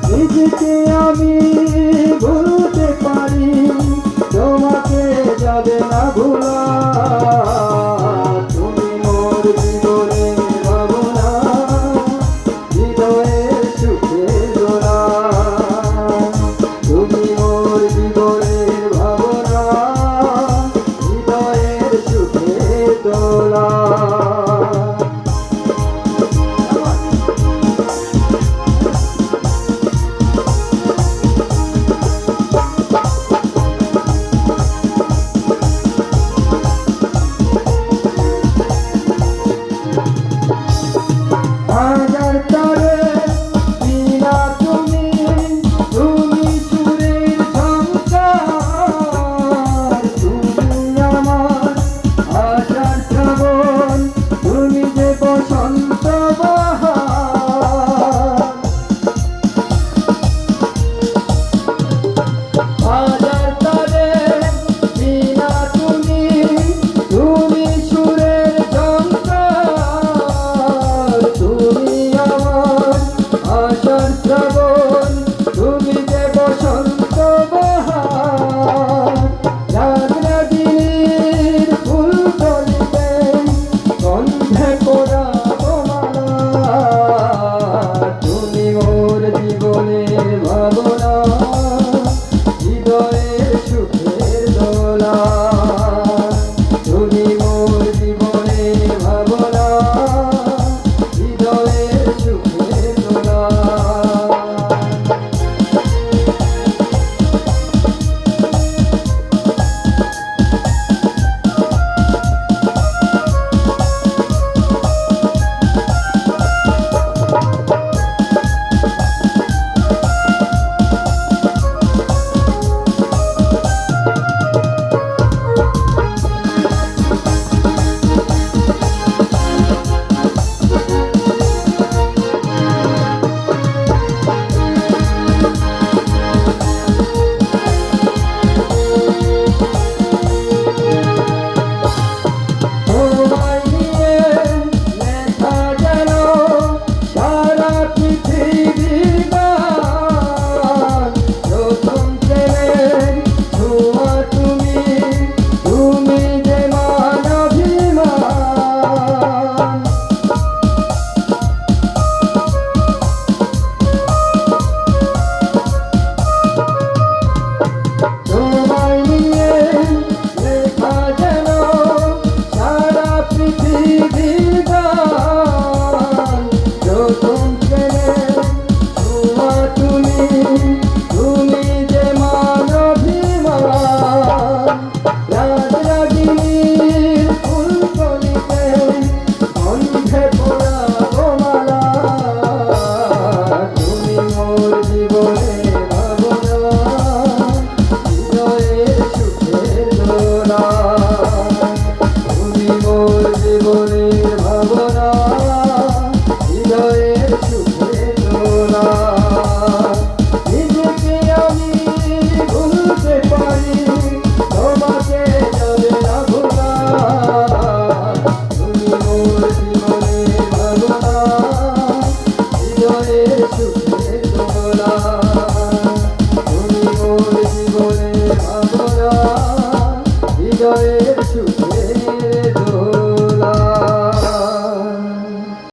নিজেকে আমি ভুলতে পারি, তোমাকে যাবে না ভোলা। তুমি মোর জীবনের ভাবনা, হৃদয়ের সুখের দোলা। তুমি মোর জীবনের ভাবনা, হৃদয়ের সুখের দোলা। হাজার তারে বিনা তুমি, তুমি সুরের ঝংকার। তুমি আমার আশার শ্রাবণ, তুমি যে বসন্ত বাহার। হাজার তারে বিনা তুমি, তুমি সুরের ঝংকার। তুমি আমার আশার শ্রাবণ, তুমি যে বসন্ত বাহার। রাগরাগিনীর ফুল তলিতে গন্ধে পোড়াবো মালা। তুমি মোর জীবনের ভাবনা, হৃদয়ের সুখের দোলা। তুমি মোর জীবনের ভাবনা, হৃদয়ের সুখের দোলা। তোমায় নিয়ে লেখা যেন সারা পৃথিবীর গান। প্রথম প্রেমের ছোঁয়া তুমি, তুমি যে মানবিমান। তোমায় নিয়ে লেখা যেন সারা পৃথিবীর গান। প্রথম প্রেমের ছোঁয়া তুমি,